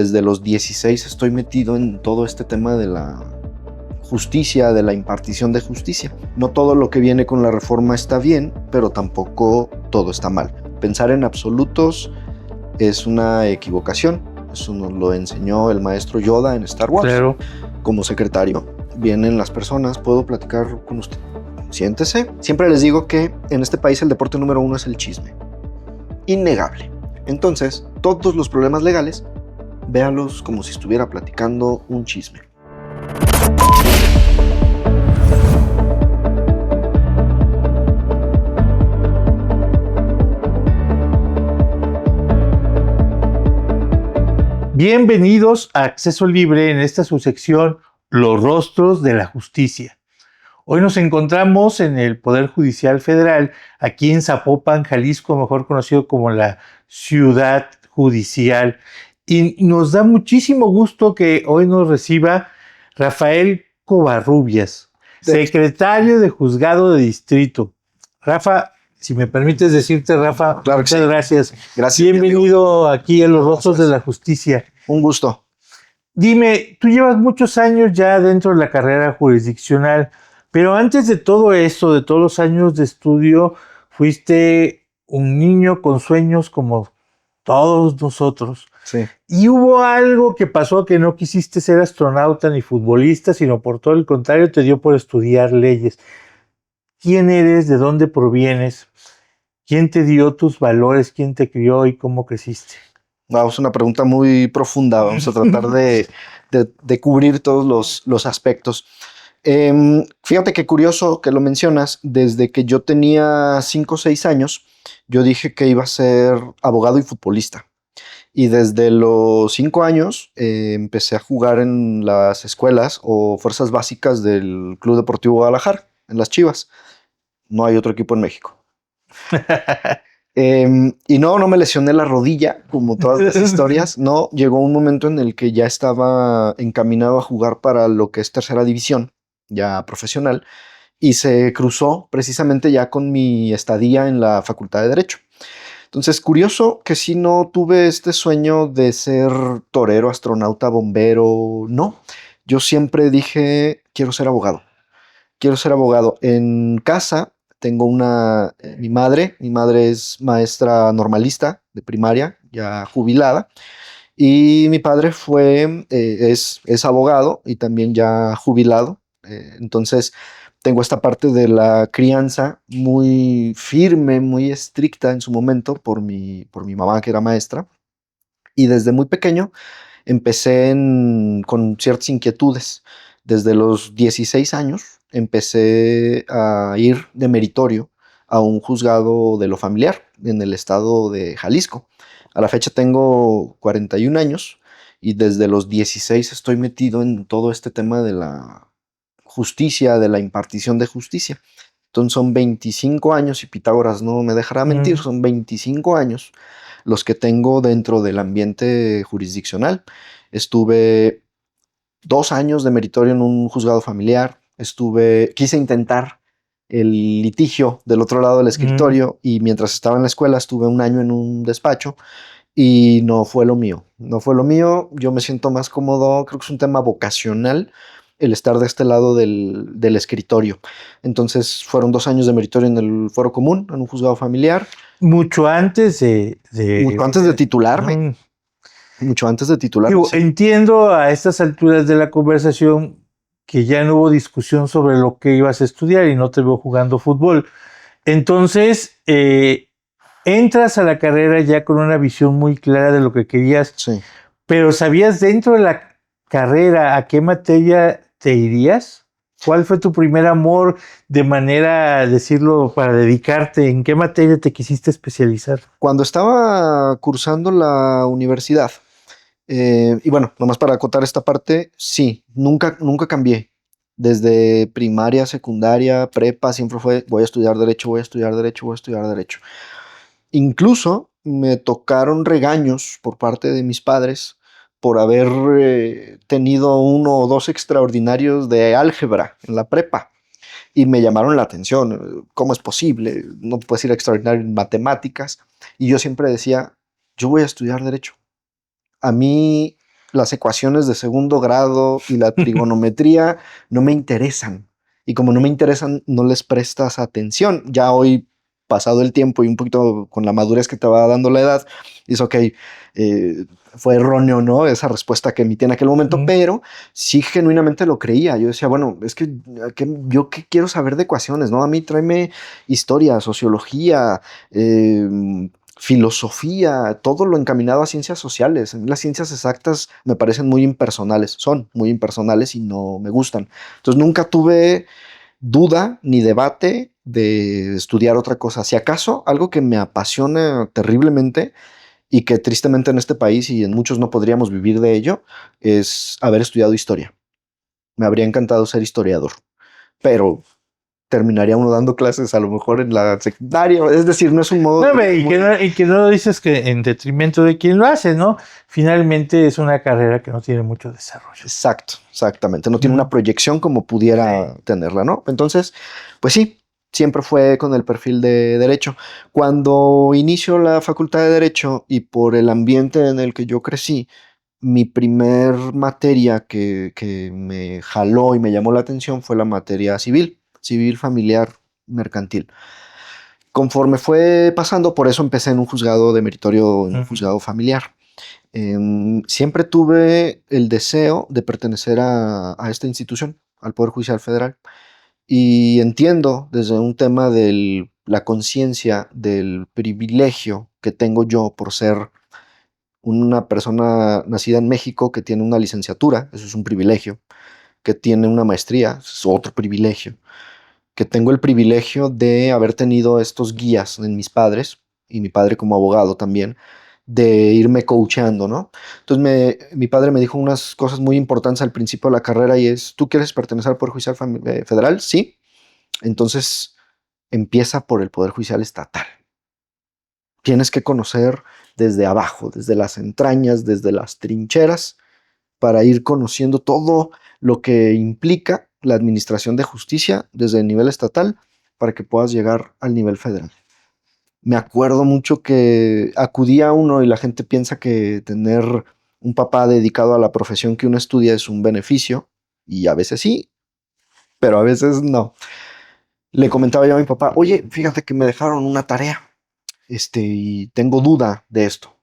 Desde los 16 estoy metido en todo este tema de la justicia, de la impartición de justicia. No todo lo que viene con la reforma está bien, pero tampoco todo está mal. Pensar en absolutos es una equivocación. Eso nos lo enseñó el maestro Yoda en Star Wars. Claro. Como secretario, vienen las personas, puedo platicar con usted. Siéntese. Siempre les digo que en este país el deporte número 1 es el chisme. Innegable. Entonces, todos los problemas legales, véalos como si estuviera platicando un chisme. Bienvenidos a Acceso Libre en esta subsección Los Rostros de la Justicia. Hoy nos encontramos en el Poder Judicial Federal, aquí en Zapopan, Jalisco, mejor conocido como la Ciudad Judicial. Y nos da muchísimo gusto que hoy nos reciba Rafael Covarrubias, secretario de Juzgado de Distrito. Rafa, si me permites decirte, Rafa, claro, muchas sí. gracias. Gracias. Bienvenido aquí a Los Rostros de la Justicia. Un gusto. Dime, tú llevas muchos años ya dentro de la carrera jurisdiccional, pero antes de todo eso, de todos los años de estudio, fuiste un niño con sueños como todos nosotros. Sí. Y hubo algo que pasó, que no quisiste ser astronauta ni futbolista, sino por todo el contrario, te dio por estudiar leyes. ¿Quién eres? ¿De dónde provienes? ¿Quién te dio tus valores? ¿Quién te crió y cómo creciste? Wow, es una pregunta muy profunda. Vamos a tratar de cubrir todos los aspectos. Fíjate qué curioso que lo mencionas. Desde que yo tenía 5 o 6 años, yo dije que iba a ser abogado y futbolista. Y desde los 5 años empecé a jugar en las escuelas o fuerzas básicas del Club Deportivo Guadalajara, en las Chivas. No hay otro equipo en México. Y no me lesioné la rodilla, como todas las historias. No, llegó un momento en el que ya estaba encaminado a jugar para lo que es tercera división, ya profesional, y se cruzó precisamente ya con mi estadía en la Facultad de Derecho. Entonces, curioso que sí no tuve este sueño de ser torero, astronauta, bombero, no. Yo siempre dije, quiero ser abogado. Quiero ser abogado. En casa tengo mi madre es maestra normalista de primaria, ya jubilada, y mi padre es abogado y también ya jubilado. Entonces tengo esta parte de la crianza muy firme, muy estricta en su momento por mi mamá, que era maestra, y desde muy pequeño empecé con ciertas inquietudes. Desde los 16 años empecé a ir de meritorio a un juzgado de lo familiar en el estado de Jalisco. A la fecha tengo 41 años y desde los 16 estoy metido en todo este tema de la justicia, de la impartición de justicia. Entonces son 25 años, y Pitágoras no me dejará mentir, son 25 años los que tengo dentro del ambiente jurisdiccional. Estuve 2 años de meritorio en un juzgado familiar, quise intentar el litigio del otro lado del escritorio, y mientras estaba en la escuela estuve 1 año en un despacho y no fue lo mío. Yo me siento más cómodo, creo que es un tema vocacional el estar de este lado del escritorio. Entonces fueron 2 años de meritorio en el Foro Común, en un juzgado familiar. Mucho antes Mucho antes de titularme. Mucho antes de titularme. Digo, sí. Entiendo a estas alturas de la conversación que ya no hubo discusión sobre lo que ibas a estudiar y no te veo jugando fútbol. Entonces, entras a la carrera ya con una visión muy clara de lo que querías, Sí. pero ¿sabías dentro de la carrera a qué materia te irías? ¿Cuál fue tu primer amor, de manera, decirlo, para dedicarte? ¿En qué materia te quisiste especializar? Cuando estaba cursando la universidad, y bueno, nomás para acotar esta parte, sí, nunca cambié. Desde primaria, secundaria, prepa, siempre fue, voy a estudiar derecho, voy a estudiar derecho, voy a estudiar derecho. Incluso me tocaron regaños por parte de mis padres por haber tenido 1 o 2 extraordinarios de álgebra en la prepa. Y me llamaron la atención. ¿Cómo es posible? No puedes ir extraordinario en matemáticas. Y yo siempre decía, yo voy a estudiar derecho. A mí las ecuaciones de segundo grado y la trigonometría no me interesan. Y como no me interesan, no les prestas atención. Ya hoy, pasado el tiempo y un poquito con la madurez que te va dando la edad, dices, ok, fue erróneo, ¿no? Esa respuesta que emití en aquel momento, pero sí genuinamente lo creía. Yo decía, bueno, es que yo qué quiero saber de ecuaciones, ¿no? A mí tráeme historia, sociología, filosofía, todo lo encaminado a ciencias sociales. Las ciencias exactas me parecen muy impersonales, son muy impersonales y no me gustan. Entonces nunca tuve duda ni debate de estudiar otra cosa. Si acaso algo que me apasiona terriblemente y que tristemente en este país y en muchos no podríamos vivir de ello, es haber estudiado historia. Me habría encantado ser historiador, pero terminaría uno dando clases a lo mejor en la secundaria, es decir, no es un modo... No, y que no lo dices que en detrimento de quien lo hace, ¿no? Finalmente es una carrera que no tiene mucho desarrollo. Exacto, exactamente, no tiene una proyección como pudiera tenerla, ¿no? Entonces, pues sí, siempre fue con el perfil de derecho. Cuando inicio la facultad de derecho y por el ambiente en el que yo crecí, mi primer materia que me jaló y me llamó la atención fue la materia civil, familiar, mercantil. Conforme fue pasando, por eso empecé en un juzgado de meritorio, en un juzgado familiar. Siempre tuve el deseo de pertenecer a esta institución, al Poder Judicial Federal. Y entiendo desde un tema de la conciencia del privilegio que tengo yo por ser una persona nacida en México que tiene una licenciatura, eso es un privilegio, que tiene una maestría, eso es otro privilegio, que tengo el privilegio de haber tenido estos guías en mis padres, y mi padre como abogado también, de irme coacheando, ¿no? Entonces mi padre me dijo unas cosas muy importantes al principio de la carrera y es, ¿tú quieres pertenecer al Poder Judicial Federal? Sí. Entonces empieza por el Poder Judicial Estatal. Tienes que conocer desde abajo, desde las entrañas, desde las trincheras, para ir conociendo todo lo que implica la administración de justicia desde el nivel estatal para que puedas llegar al nivel federal. Me acuerdo mucho que acudía a uno y la gente piensa que tener un papá dedicado a la profesión que uno estudia es un beneficio, y a veces sí, pero a veces no. Le comentaba yo a mi papá, oye, fíjate que me dejaron una tarea, y tengo duda de esto.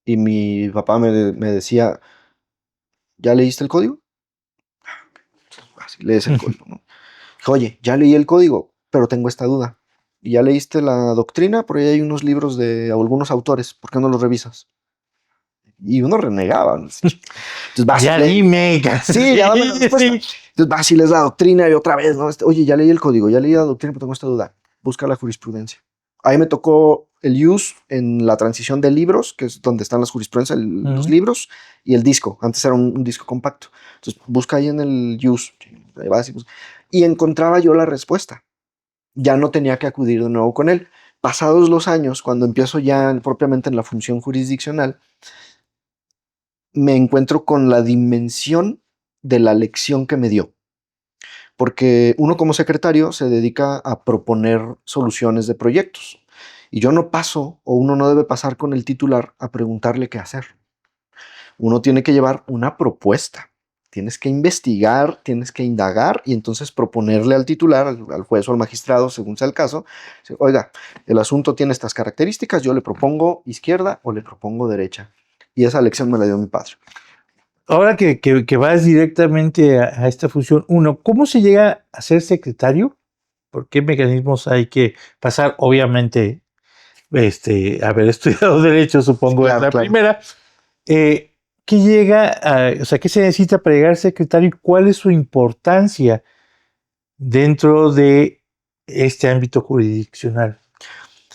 Y mi papá me decía, ¿ya leíste el código? Así lees el código, ¿no? Dije, oye, ya leí el código, pero tengo esta duda. ¿Y ya leíste la doctrina? Por ahí hay unos libros de algunos autores, ¿por qué no los revisas? Y uno renegaba, ¿no? Entonces vas ya dime. Sí, ya dame la respuesta. Entonces vas y lees la doctrina y otra vez, ¿no? Oye, ya leí el código, ya leí la doctrina, pero tengo esta duda. Busca la jurisprudencia. Ahí me tocó el use en la transición de libros, que es donde están las jurisprudencias, los libros, y el disco. Antes era un disco compacto. Entonces busca ahí en el use. Ahí vas y encontraba yo la respuesta. Ya no tenía que acudir de nuevo con él. Pasados los años, cuando empiezo ya propiamente en la función jurisdiccional, me encuentro con la dimensión de la lección que me dio. Porque uno como secretario se dedica a proponer soluciones de proyectos. Y yo no paso, o uno no debe pasar con el titular a preguntarle qué hacer. Uno tiene que llevar una propuesta. Tienes que investigar, tienes que indagar y entonces proponerle al titular, al juez o al magistrado, según sea el caso, oiga, el asunto tiene estas características, yo le propongo izquierda o le propongo derecha. Y esa lección me la dio mi padre. Ahora que vas directamente a esta función, uno, ¿cómo se llega a ser secretario? ¿Por qué mecanismos hay que pasar? Obviamente, haber estudiado Derecho, supongo, Claro, es la claro. primera. ¿Qué llega o sea, qué se necesita para llegar a secretario y cuál es su importancia dentro de este ámbito jurisdiccional?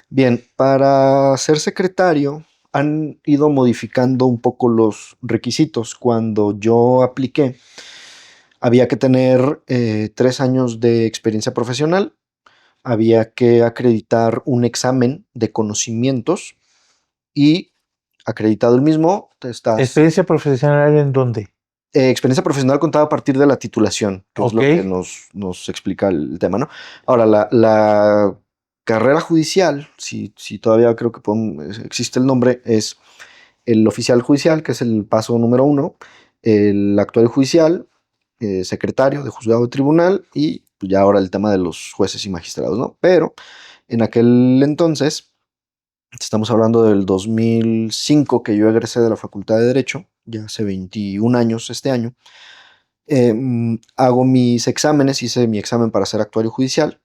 Bien, para ser secretario han ido modificando un poco los requisitos. Cuando yo apliqué, había que tener 3 años de experiencia profesional, había que acreditar un examen de conocimientos y acreditado el mismo, ¿Experiencia profesional en dónde? Experiencia profesional contada a partir de la titulación, que es lo que nos explica el tema, ¿no? Ahora, la carrera judicial, si todavía creo que existe el nombre, es el oficial judicial, que es el paso número 1, el actuario judicial, secretario de juzgado de tribunal y pues, ya ahora el tema de los jueces y magistrados, ¿no? Pero en aquel entonces, estamos hablando del 2005 que yo egresé de la Facultad de Derecho, ya hace 21 años este año, hago mis exámenes, hice mi examen para ser actuario judicial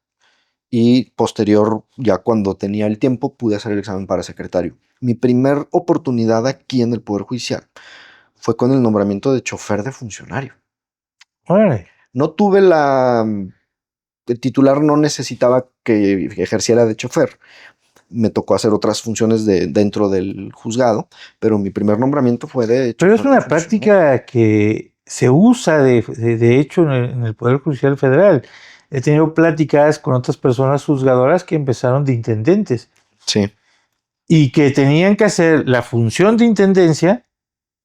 y posterior, ya cuando tenía el tiempo, pude hacer el examen para secretario. Mi primer oportunidad aquí en el Poder Judicial fue con el nombramiento de chofer de funcionario. Órale. No tuve el titular no necesitaba que ejerciera de chofer. Me tocó hacer otras funciones dentro del juzgado, pero mi primer nombramiento fue de Pero es chofer de una funcionario. práctica que se usa de hecho en el Poder Judicial Federal. He tenido pláticas con otras personas juzgadoras que empezaron de intendentes Sí, y que tenían que hacer la función de intendencia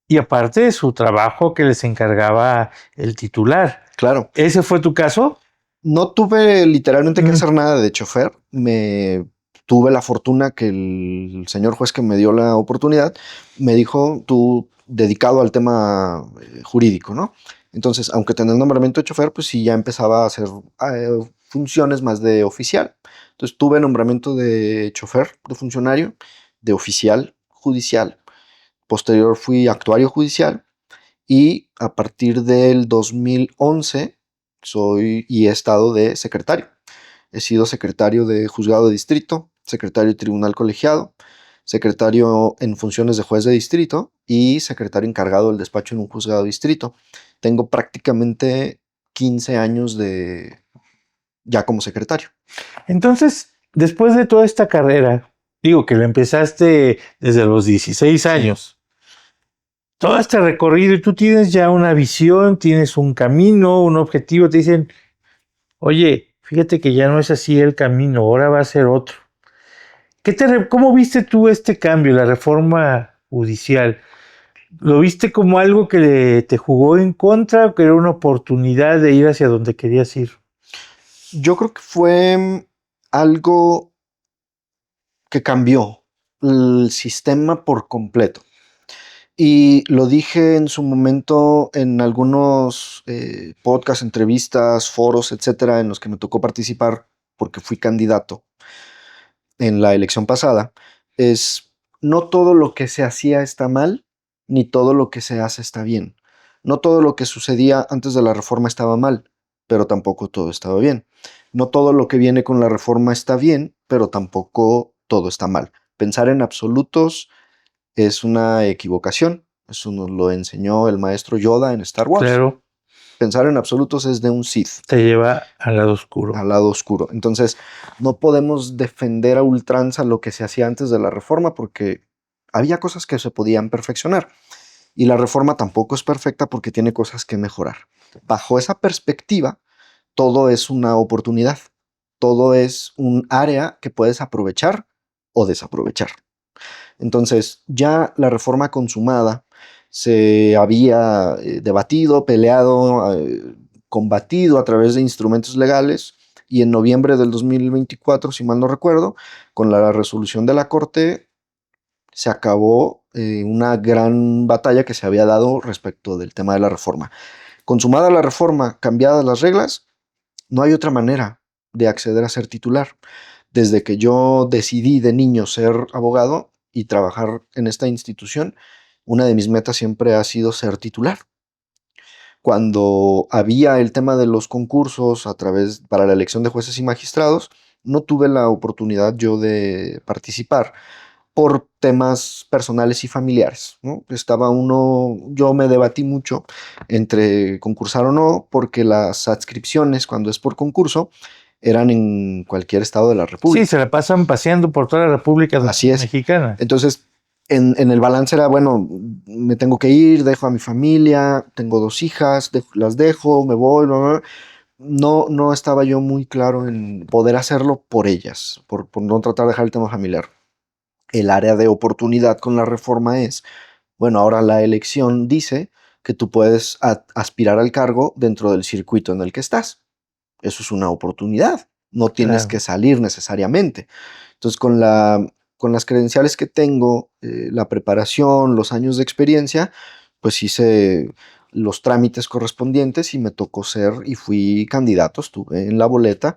y aparte de su trabajo que les encargaba el titular. claro. ¿Ese fue tu caso? No tuve literalmente que Mm. hacer nada de chofer. Tuve la fortuna que el señor juez que me dio la oportunidad me dijo, tú dedicado al tema jurídico, ¿no? Entonces, aunque tenía el nombramiento de chofer, pues sí ya empezaba a hacer funciones más de oficial. Entonces tuve nombramiento de chofer, de funcionario, de oficial judicial. Posterior fui actuario judicial y a partir del 2011 soy y he estado de secretario. He sido secretario de juzgado de distrito, secretario de tribunal colegiado, secretario en funciones de juez de distrito y secretario encargado del despacho en un juzgado de distrito. Tengo prácticamente 15 años de ya como secretario. Entonces, después de toda esta carrera, digo que la empezaste desde los 16 años, todo este recorrido y tú tienes ya una visión, tienes un camino, un objetivo, te dicen, oye, fíjate que ya no es así el camino, ahora va a ser otro. ¿Cómo viste tú este cambio, la reforma judicial? ¿Lo viste como algo que te jugó en contra o que era una oportunidad de ir hacia donde querías ir? Yo creo que fue algo que cambió el sistema por completo. Y lo dije en su momento en algunos podcasts, entrevistas, foros, etcétera, en los que me tocó participar porque fui candidato en la elección pasada. Es no todo lo que se hacía está mal, ni todo lo que se hace está bien. No todo lo que sucedía antes de la reforma estaba mal, pero tampoco todo estaba bien. No todo lo que viene con la reforma está bien, pero tampoco todo está mal. Pensar en absolutos es una equivocación. Eso nos lo enseñó el maestro Yoda en Star Wars. Claro, Pensar en absolutos es de un Sith, te lleva al lado oscuro. al lado oscuro. Entonces, no podemos defender a ultranza lo que se hacía antes de la reforma porque había cosas que se podían perfeccionar. Y la reforma tampoco es perfecta porque tiene cosas que mejorar. Bajo esa perspectiva, todo es una oportunidad. Todo es un área que puedes aprovechar o desaprovechar. Entonces, ya la reforma consumada se había debatido, peleado, combatido a través de instrumentos legales y en noviembre del 2024, si mal no recuerdo, con la resolución de la Corte se acabó una gran batalla que se había dado respecto del tema de la reforma. Consumada la reforma, cambiadas las reglas, no hay otra manera de acceder a ser titular. Desde que yo decidí de niño ser abogado y trabajar en esta institución, una de mis metas siempre ha sido ser titular. Cuando había el tema de los concursos para la elección de jueces y magistrados, no tuve la oportunidad yo de participar por temas personales y familiares, ¿no? Yo me debatí mucho entre concursar o no, porque las adscripciones, cuando es por concurso, eran en cualquier estado de la Sí, República. se la pasan paseando por toda la República Así es. Mexicana. Entonces, en el balance era, bueno, me tengo que ir, dejo a mi familia, tengo 2 hijas, las dejo, me voy, bla, bla, bla. No estaba yo muy claro en poder hacerlo por ellas, por no tratar de dejar el tema familiar. El área de oportunidad con la reforma es, bueno, ahora la elección dice que tú puedes aspirar al cargo dentro del circuito en el que estás. Eso es una oportunidad. No tienes Claro. que salir necesariamente. Entonces, con las credenciales que tengo, la preparación, los años de experiencia, pues hice los trámites correspondientes y me tocó ser y fui candidato, estuve en la boleta.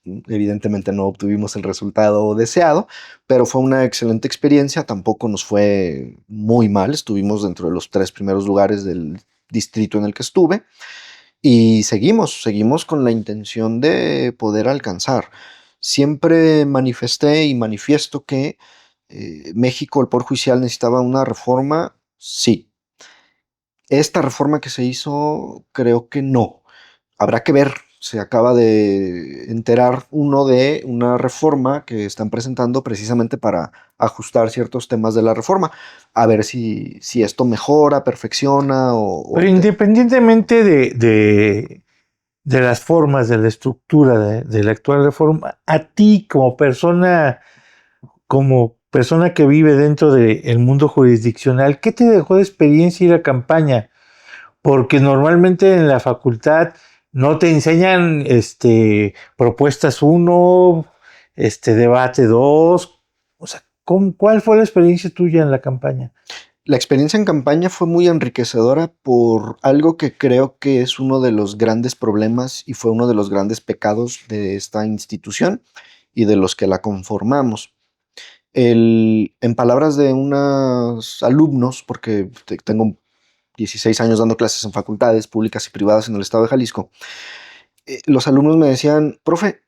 Evidentemente no obtuvimos el resultado deseado, pero fue una excelente experiencia, tampoco nos fue muy mal, estuvimos dentro de los 3 primeros lugares del distrito en el que estuve y seguimos con la intención de poder alcanzar. Siempre manifesté y manifiesto que México, el Poder Judicial necesitaba una reforma, sí. Esta reforma que se hizo, creo que no. Habrá que ver. Se acaba de enterar uno de una reforma que están presentando precisamente para ajustar ciertos temas de la reforma. A ver si esto mejora, perfecciona Pero independientemente de las formas, de la estructura de la actual reforma, a ti como persona que vive dentro del mundo jurisdiccional, ¿qué te dejó de experiencia ir a campaña? Porque normalmente en la facultad no te enseñan propuestas uno, debate dos. O sea, ¿cuál fue la experiencia tuya en la campaña? La experiencia en campaña fue muy enriquecedora por algo que creo que es uno de los grandes problemas y fue uno de los grandes pecados de esta institución y de los que la conformamos. En palabras de unos alumnos, porque tengo 16 años dando clases en facultades públicas y privadas en el estado de Jalisco, los alumnos me decían, profe,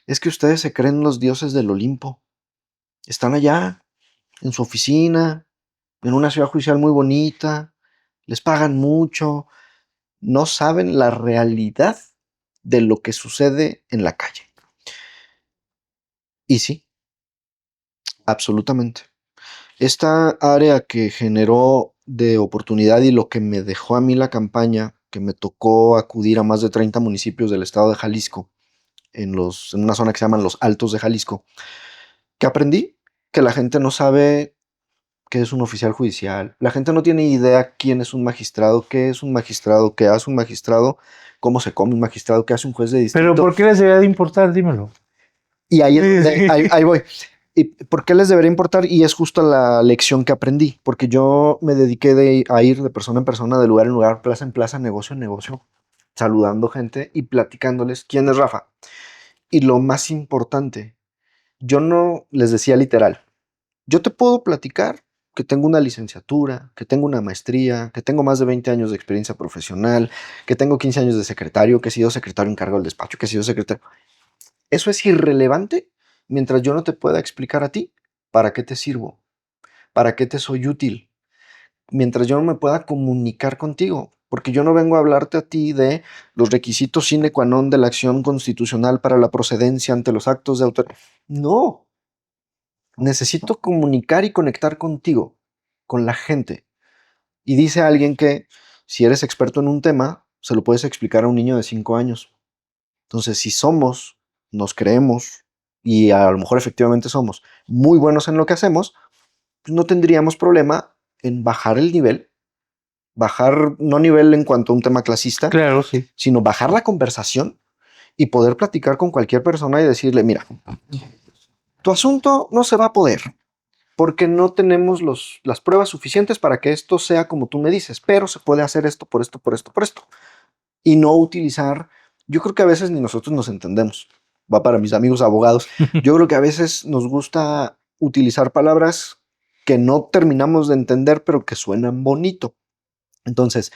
es que ustedes se creen los dioses del Olimpo. Están allá, en su oficina, en una ciudad judicial muy bonita, les pagan mucho, no saben la realidad de lo que sucede en la calle. Y sí, absolutamente. Esta área que generó de oportunidad y lo que me dejó a mí la campaña, que me tocó acudir a más de 30 municipios del estado de Jalisco, en una zona que se llaman los Altos de Jalisco, que aprendí que la gente no sabe qué es un oficial judicial, la gente no tiene idea quién es un magistrado, qué es un magistrado, qué hace un magistrado, cómo se come un magistrado, qué hace un juez de Pero distrito. ¿por qué les debería de importar? Dímelo. Y ahí es donde, ahí voy. ¿Y por qué les debería importar? Y es justo la lección que aprendí, porque yo me dediqué a ir de persona en persona, de lugar en lugar, plaza en plaza, negocio en negocio, saludando gente y platicándoles quién es Rafa. Y lo más importante, yo no les decía literal, yo te puedo platicar que tengo una licenciatura, que tengo una maestría, que tengo más de 20 años de experiencia profesional, que tengo 15 años de secretario, que he sido secretario en cargo del despacho, que he sido secretario. Eso es irrelevante mientras yo no te pueda explicar a ti para qué te sirvo, para qué te soy útil, mientras yo no me pueda comunicar contigo, porque yo no vengo a hablarte a ti de los requisitos sine qua non de la acción constitucional para la procedencia ante los actos de autoridad. No, necesito comunicar y conectar contigo, con la gente. Y dice alguien que si eres experto en un tema, se lo puedes explicar a un niño de 5 años. Entonces, si nos creemos, y a lo mejor efectivamente somos muy buenos en lo que hacemos, pues no tendríamos problema en bajar el nivel, bajar no nivel en cuanto a un tema clasista, Claro, sí. sino bajar la conversación y poder platicar con cualquier persona y decirle, mira, tu asunto no se va a poder porque no tenemos las pruebas suficientes para que esto sea como tú me dices, pero se puede hacer esto, por esto, por esto, por esto. Y no utilizar, yo creo que a veces ni nosotros nos entendemos, va para mis amigos abogados, yo creo que a veces nos gusta utilizar palabras que no terminamos de entender, pero que suenan bonito. Entonces,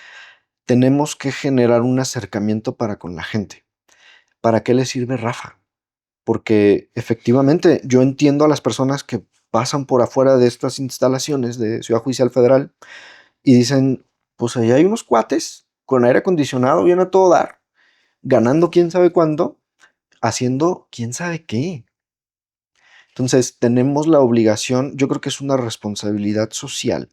tenemos que generar un acercamiento para con la gente. ¿Para qué le sirve Rafa? Porque efectivamente yo entiendo a las personas que pasan por afuera de estas instalaciones de Ciudad Judicial Federal y dicen, pues allá hay unos cuates con aire acondicionado, bien a todo dar, ganando quién sabe cuándo, haciendo quién sabe qué. Entonces tenemos la obligación, yo creo que es una responsabilidad social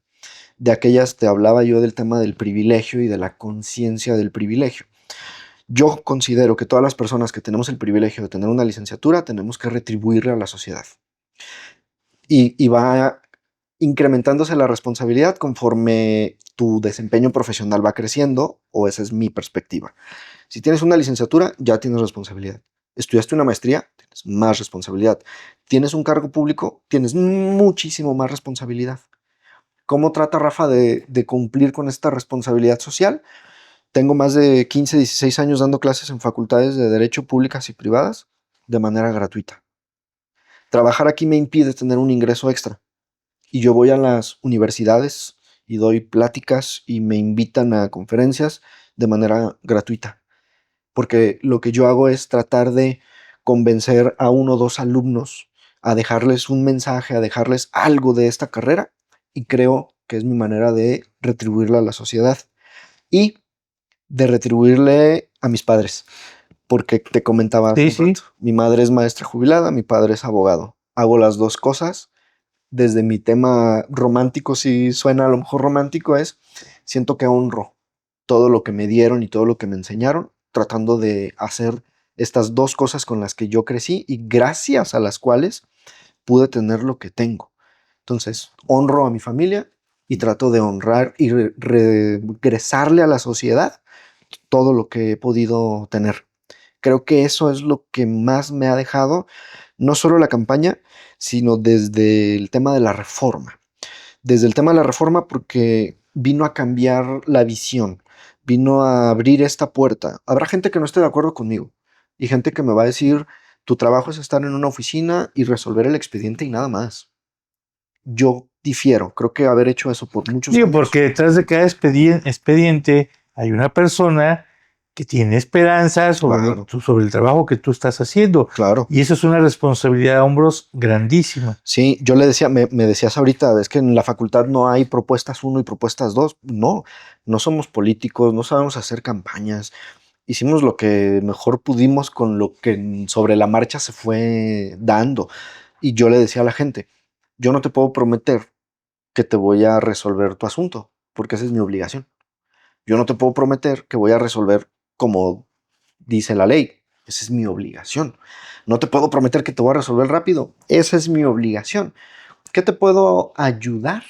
de aquellas, te hablaba yo del tema del privilegio y de la conciencia del privilegio. Yo considero que todas las personas que tenemos el privilegio de tener una licenciatura tenemos que retribuirle a la sociedad. Y va incrementándose la responsabilidad conforme tu desempeño profesional va creciendo, o esa es mi perspectiva. Si tienes una licenciatura, ya tienes responsabilidad. Estudiaste una maestría, tienes tienes más responsabilidad. Tienes un cargo público, tienes muchísimo más responsabilidad. ¿Cómo trata Rafa de cumplir con esta responsabilidad social? Tengo más de 15, 16 años dando clases en facultades de Derecho públicas y privadas de manera gratuita. Trabajar aquí me impide tener un ingreso extra. Y yo voy a las universidades y doy pláticas y me invitan a conferencias de manera gratuita. Porque lo que yo hago es tratar de convencer a uno o dos alumnos a dejarles un mensaje, a dejarles algo de esta carrera, y creo que es mi manera de retribuirle a la sociedad y de retribuirle a mis padres, porque te comentaba hace Sí, un rato, sí. mi madre es maestra jubilada, mi padre es abogado. Hago las dos cosas. Desde mi tema romántico, si suena a lo mejor romántico, siento que honro todo lo que me dieron y todo lo que me enseñaron, tratando de hacer estas dos cosas con las que yo crecí y gracias a las cuales pude tener lo que tengo. Entonces, honro a mi familia y trato de honrar y regresarle a la sociedad todo lo que he podido tener. Creo que eso es lo que más me ha dejado, no solo la campaña, sino desde el tema de la reforma. Desde el tema de la reforma porque vino a cambiar la visión, vino a abrir esta puerta. Habrá gente que no esté de acuerdo conmigo y gente que me va a decir, tu trabajo es estar en una oficina y resolver el expediente y nada más. Yo difiero, creo que haber hecho eso por muchos Digo, años. porque detrás de cada expediente hay una persona que tiene esperanza Claro, sobre el trabajo que tú estás haciendo. claro. Y eso es una responsabilidad a hombros grandísima. Sí, yo le decía, me decías ahorita, es que en la facultad no hay propuestas uno y propuestas dos. No, no somos políticos, no sabemos hacer campañas. Hicimos lo que mejor pudimos con lo que sobre la marcha se fue dando. Y yo le decía a la gente, yo no te puedo prometer que te voy a resolver tu asunto, porque esa es mi obligación. Yo no te puedo prometer que voy a resolver como dice la ley. Esa es mi obligación. No te puedo prometer que te voy a resolver rápido. Esa es mi obligación. ¿Qué te puedo ayudar?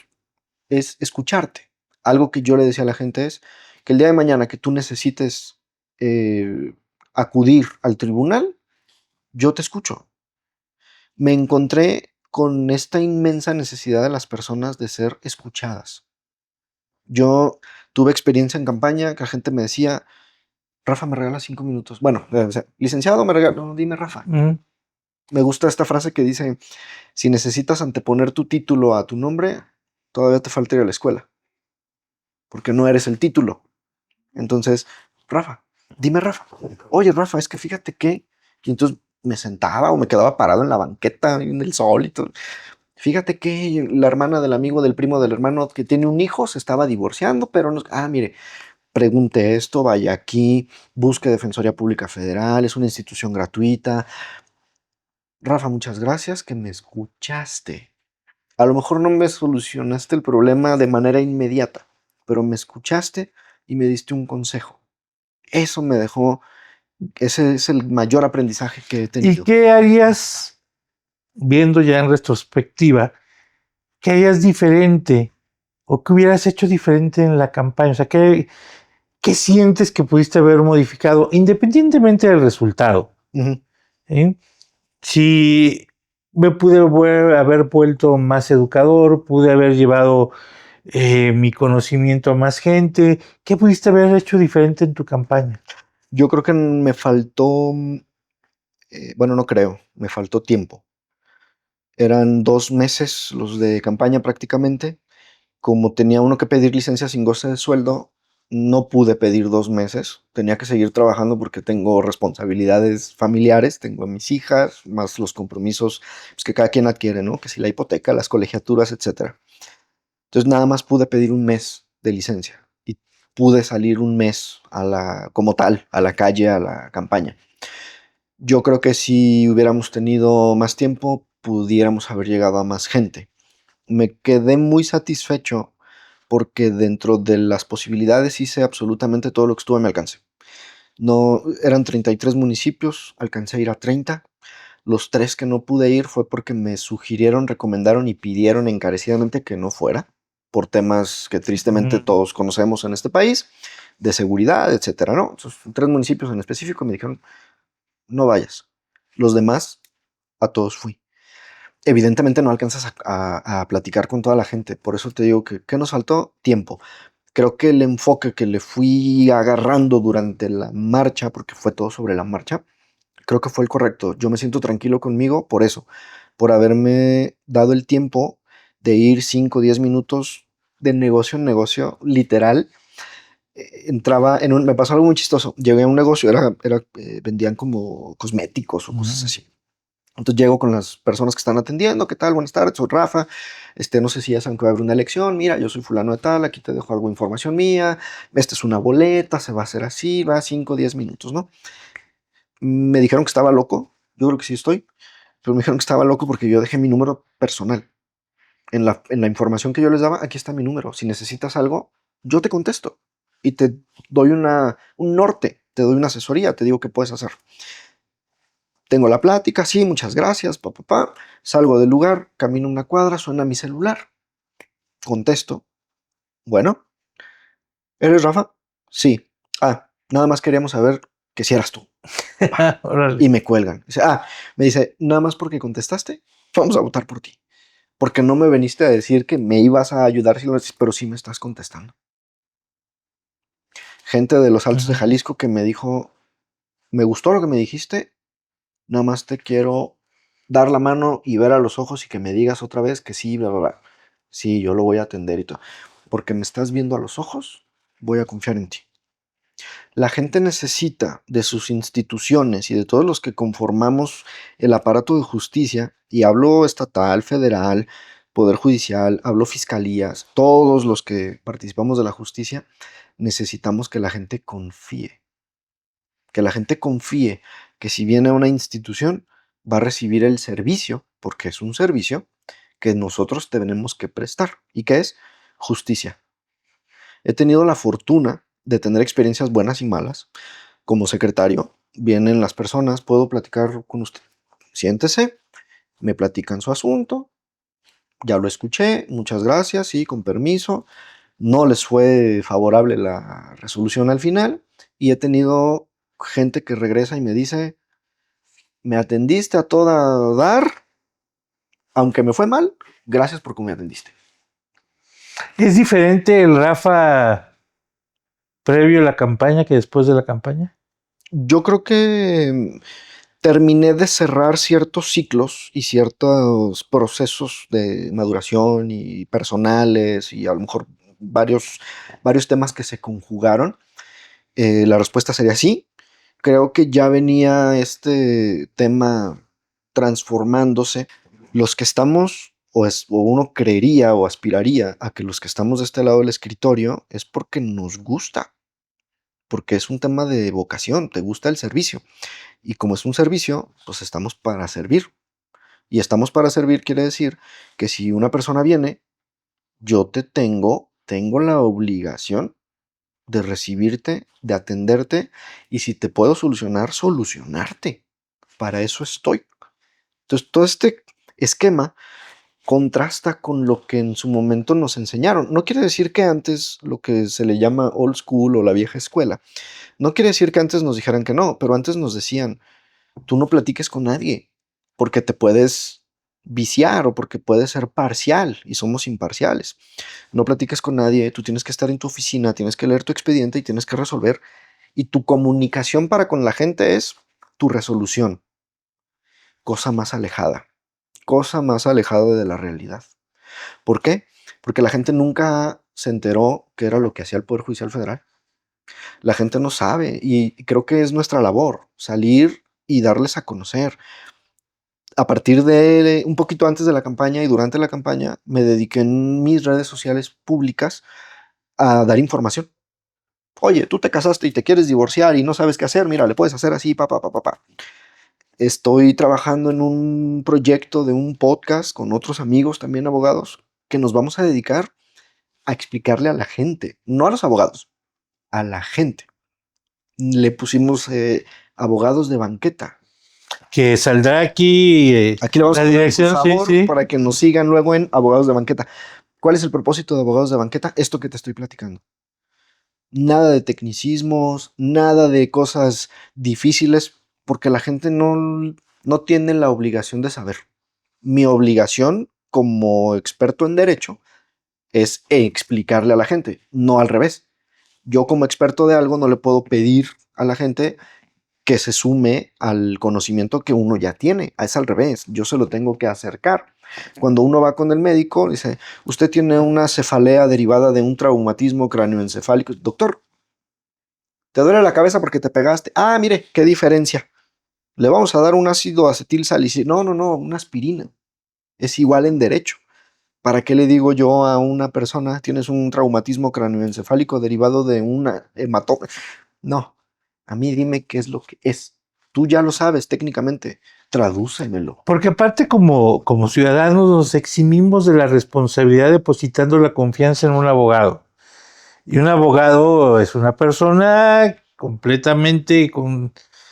Es escucharte. Algo que yo le decía a la gente es que el día de mañana que tú necesites eh, acudir al tribunal, yo te escucho. Me encontré con esta inmensa necesidad de las personas de ser escuchadas. Yo tuve experiencia en campaña que la gente me decía, Rafa, me regala 5 minutos. Bueno, o sea, licenciado, me regala. No, dime, Rafa. Mm. Me gusta esta frase que dice, si necesitas anteponer tu título a tu nombre, todavía te falta ir a la escuela, porque no eres el título. Entonces, Rafa, dime, Rafa. Oye, Rafa, es que fíjate que... Y entonces me sentaba o me quedaba parado en la banqueta, en el sol y todo. Fíjate que la hermana del amigo del primo del hermano que tiene un hijo se estaba divorciando, pero no... Ah, mire, pregunte esto, vaya aquí, busque Defensoría Pública Federal, es una institución gratuita. Rafa, muchas gracias que me escuchaste. A lo mejor no me solucionaste el problema de manera inmediata, pero me escuchaste y me diste un consejo. Eso me dejó, ese es el mayor aprendizaje que he ¿Y tenido. qué harías, viendo ya en retrospectiva, qué harías diferente o qué hubieras hecho diferente en la campaña? O sea, ¿qué sientes que pudiste haber modificado independientemente del resultado? Ujú. ¿Sí? Si me pude haber vuelto más educador, pude haber llevado mi conocimiento a más gente, ¿qué pudiste haber hecho diferente en tu campaña? Yo creo que me faltó, bueno, no creo, me faltó tiempo. Eran 2 meses los de campaña prácticamente. Como tenía uno que pedir licencia sin goce de sueldo, no pude pedir 2 meses. Tenía que seguir trabajando porque tengo responsabilidades familiares, tengo a mis hijas, más los compromisos pues, que cada quien adquiere, ¿no? Que si la hipoteca, las colegiaturas, etcétera. Entonces nada más pude pedir un mes de licencia y pude salir un mes como tal, a la calle, a la campaña. Yo creo que si hubiéramos tenido más tiempo, pudiéramos haber llegado a más gente. Me quedé muy satisfecho porque dentro de las posibilidades hice absolutamente todo lo que estuvo a mi alcance. No, eran 33 municipios, alcancé a ir a 30. Los 3 que no pude ir fue porque me sugirieron, recomendaron y pidieron encarecidamente que no fuera, por temas que tristemente Mm. todos conocemos en este país, de seguridad, etcétera, ¿no? Entonces, 3 municipios en específico me dijeron, no vayas. Los demás a todos fui. Evidentemente no alcanzas a platicar con toda la gente, por eso te digo que ¿qué nos faltó? Tiempo. Creo que el enfoque que le fui agarrando durante la marcha, porque fue todo sobre la marcha, creo que fue el correcto. Yo me siento tranquilo conmigo por eso, por haberme dado el tiempo de ir 5 o 10 minutos de negocio en negocio, literal. Entraba en me pasó algo muy chistoso. Llegué a un negocio, vendían como cosméticos o cosas así. Entonces llego con las personas que están atendiendo, ¿qué tal? Buenas tardes, soy Rafa. No sé si ya saben que va a haber una elección. Mira, yo soy fulano de tal, aquí te dejo algo de información mía. Esta es una boleta, se va a hacer así, va 5 o 10 minutos, ¿no? Me dijeron que estaba loco. Yo creo que sí estoy, pero me dijeron que estaba loco porque yo dejé mi número personal. En la información que yo les daba, aquí está mi número. Si necesitas algo, yo te contesto y te doy un norte, te doy una asesoría, te digo qué puedes hacer. Tengo la plática, sí, muchas gracias, papá. Salgo del lugar, camino una cuadra, suena mi celular. Contesto. Bueno, ¿eres Rafa? Sí. Nada más queríamos saber que si eras tú. Órale. Y me cuelgan. Me dice, nada más porque contestaste, vamos a votar por ti. Porque no me veniste a decir que me ibas a ayudar, pero sí me estás contestando. Gente de los Altos de Jalisco que me dijo, me gustó lo que me dijiste, nada más te quiero dar la mano y ver a los ojos y que me digas otra vez que sí, bla, bla, bla. Sí, yo lo voy a atender y todo. Porque me estás viendo a los ojos, voy a confiar en ti. La gente necesita de sus instituciones y de todos los que conformamos el aparato de justicia, y hablo estatal, federal, poder judicial, hablo fiscalías, todos los que participamos de la justicia, necesitamos que la gente confíe. Que la gente confíe que si viene a una institución va a recibir el servicio, porque es un servicio que nosotros tenemos que prestar. ¿Y qué es? Justicia. He tenido la fortuna de tener experiencias buenas y malas. Como secretario, vienen las personas, puedo platicar con usted. Siéntese, me platican su asunto, ya lo escuché, muchas gracias, sí, con permiso. No les fue favorable la resolución al final y he tenido gente que regresa y me dice, me atendiste a toda dar, aunque me fue mal, gracias por cómo me atendiste. ¿Es diferente el Rafa previo a la campaña que después de la campaña? Yo creo que terminé de cerrar ciertos ciclos y ciertos procesos de maduración y personales y a lo mejor varios temas que se conjugaron. La respuesta sería sí. Creo que ya venía este tema transformándose. Los que estamos, o uno creería o aspiraría a que los que estamos de este lado del escritorio es porque nos gusta, porque es un tema de vocación, te gusta el servicio. Y como es un servicio, pues estamos para servir. Y estamos para servir quiere decir que si una persona viene, yo tengo la obligación de recibirte, de atenderte y si te puedo solucionar, solucionarte. Para eso estoy. Entonces, todo este esquema contrasta con lo que en su momento nos enseñaron. No quiere decir que antes lo que se le llama old school o la vieja escuela, no quiere decir que antes nos dijeran que no, pero antes nos decían, tú no platiques con nadie porque te puedes viciar o porque puedes ser parcial y somos imparciales. No platiques con nadie, tú tienes que estar en tu oficina, tienes que leer tu expediente y tienes que resolver. Y tu comunicación para con la gente es tu resolución. Cosa más alejada de la realidad. ¿Por qué? Porque la gente nunca se enteró qué era lo que hacía el Poder Judicial Federal. La gente no sabe y creo que es nuestra labor salir y darles a conocer. A partir de un poquito antes de la campaña y durante la campaña, me dediqué en mis redes sociales públicas a dar información. Oye, tú te casaste y te quieres divorciar y no sabes qué hacer, mira, le puedes hacer así, pa, pa, pa, pa, pa. Estoy trabajando en un proyecto de un podcast con otros amigos también abogados que nos vamos a dedicar a explicarle a la gente, no a los abogados, a la gente. Le pusimos abogados de banqueta. Que saldrá aquí Aquí le vamos la a poner, dirección, por sí, favor, sí. para que nos sigan luego en Abogados de Banqueta. ¿Cuál es el propósito de Abogados de Banqueta? Esto que te estoy platicando. Nada de tecnicismos, nada de cosas difíciles, porque la gente no no tienen la obligación de saber. Mi obligación como experto en derecho es explicarle a la gente, no al revés. Yo como experto de algo no le puedo pedir a la gente que se sume al conocimiento que uno ya tiene. Es al revés, yo se lo tengo que acercar. Cuando uno va con el médico, dice, usted tiene una cefalea derivada de un traumatismo cráneoencefálico. Doctor, ¿te duele la cabeza porque te pegaste? Ah, mire, qué diferencia. Le vamos a dar un ácido acetil salicílico. No, una aspirina. Es igual en derecho. ¿Para qué le digo yo a una persona, tienes un traumatismo cráneoencefálico derivado de una hematoma? No, a mí dime qué es lo que es. Tú ya lo sabes técnicamente, tradúcemelo. Porque aparte como ciudadanos nos eximimos de la responsabilidad depositando la confianza en un abogado. Y un abogado es una persona completamente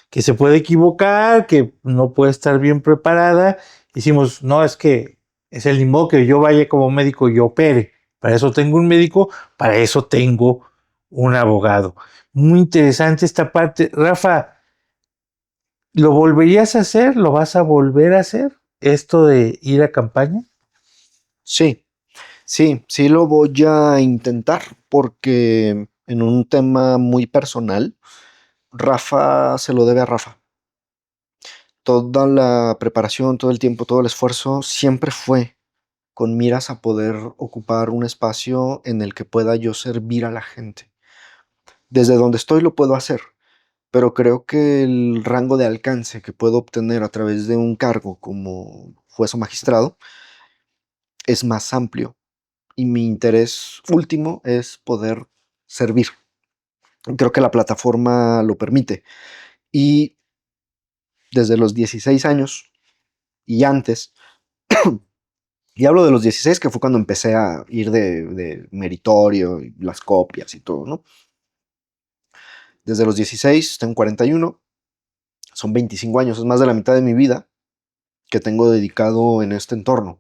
que se puede equivocar, que no puede estar bien preparada. Decimos, no, es que es el mismo que yo vaya como médico y opere. Para eso tengo un médico, para eso tengo un abogado. Muy interesante esta parte. Rafa, ¿lo volverías a hacer? ¿Lo vas a volver a hacer? ¿Esto de ir a campaña? Sí lo voy a intentar porque en un tema muy personal, Rafa se lo debe a Rafa. Toda la preparación, todo el tiempo, todo el esfuerzo siempre fue con miras a poder ocupar un espacio en el que pueda yo servir a la gente. Desde donde estoy lo puedo hacer, pero creo que el rango de alcance que puedo obtener a través de un cargo como juez o magistrado es más amplio y mi interés último es poder servir. Creo que la plataforma lo permite y desde los 16 años y antes, y hablo de los 16 que fue cuando empecé a ir de meritorio y las copias y todo, ¿no? Desde los 16, tengo 41, son 25 años, es más de la mitad de mi vida que tengo dedicado en este entorno.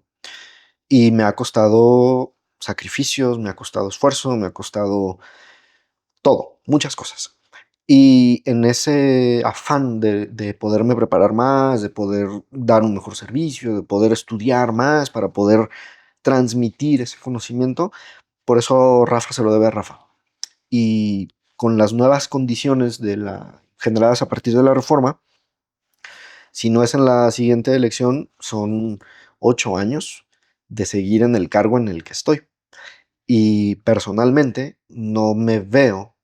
Y me ha costado sacrificios, me ha costado esfuerzo, me ha costado todo, muchas cosas. Y en ese afán de poderme preparar más, de poder dar un mejor servicio, de poder estudiar más para poder transmitir ese conocimiento, por eso Rafa se lo debe a Rafa. Y con las nuevas condiciones generadas a partir de la reforma, si no es en la siguiente elección, son 8 años de seguir en el cargo en el que estoy. Y personalmente no me veo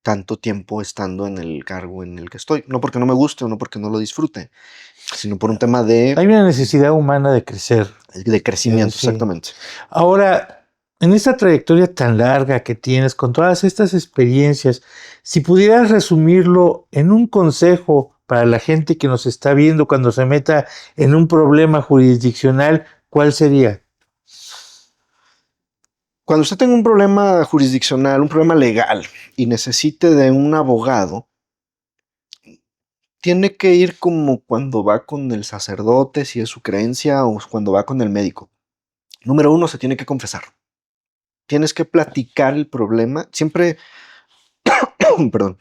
tanto tiempo estando en el cargo en el que estoy. No porque no me guste o no porque no lo disfrute, sino por un tema Hay una necesidad humana de crecer. de crecimiento, Sí. exactamente. Ahora, en esta trayectoria tan larga que tienes, con todas estas experiencias, si pudieras resumirlo en un consejo para la gente que nos está viendo cuando se meta en un problema jurisdiccional, ¿cuál sería? Cuando usted tenga un problema jurisdiccional, un problema legal y necesite de un abogado, tiene que ir como cuando va con el sacerdote, si es su creencia, o cuando va con el médico. Número 1, se tiene que confesar. Tienes que platicar el problema. Siempre, perdón,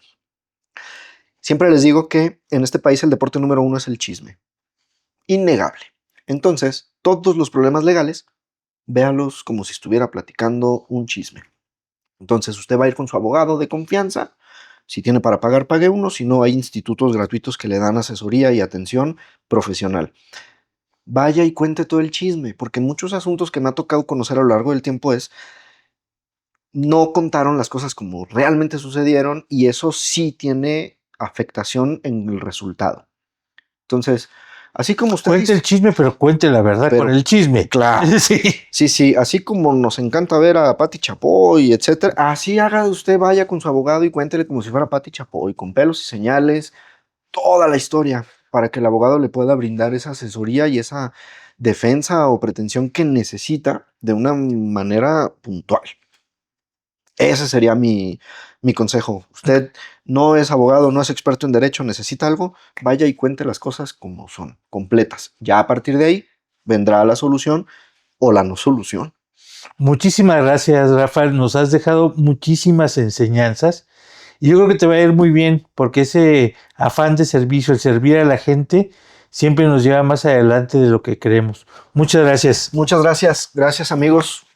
siempre les digo que en este país el deporte número 1 es el chisme. Innegable. Entonces, todos los problemas legales, véalos como si estuviera platicando un chisme. Entonces, usted va a ir con su abogado de confianza. Si tiene para pagar, pague uno. Si no, hay institutos gratuitos que le dan asesoría y atención profesional. Vaya y cuente todo el chisme, porque muchos asuntos que me ha tocado conocer a lo largo del tiempo no contaron las cosas como realmente sucedieron y eso sí tiene afectación en el resultado. Entonces, así como usted Cuente el chisme, pero cuente la verdad con el chisme. Claro. Sí. Sí, así como nos encanta ver a Pati Chapoy, etcétera, así haga usted, vaya con su abogado y cuéntele como si fuera Pati Chapoy, con pelos y señales, toda la historia, para que el abogado le pueda brindar esa asesoría y esa defensa o pretensión que necesita de una manera puntual. Ese sería mi consejo. Usted no es abogado, no es experto en derecho, necesita algo, vaya y cuente las cosas como son, completas. Ya a partir de ahí vendrá la solución o la no solución. Muchísimas gracias, Rafael. Nos has dejado muchísimas enseñanzas y yo creo que te va a ir muy bien porque ese afán de servicio, el servir a la gente, siempre nos lleva más adelante de lo que queremos. Muchas gracias. Muchas gracias. Gracias, amigos.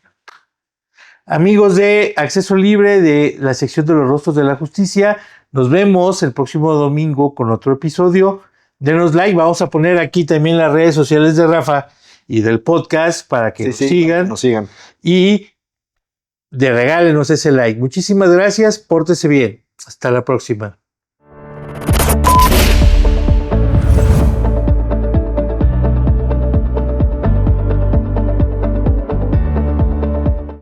Amigos de Acceso Libre, de la sección de los rostros de la justicia, nos vemos el próximo domingo con otro episodio. Denos like, vamos a poner aquí también las redes sociales de Rafa y del podcast para que nos sigan. Y regálenos ese like. Muchísimas gracias, pórtese bien. Hasta la próxima.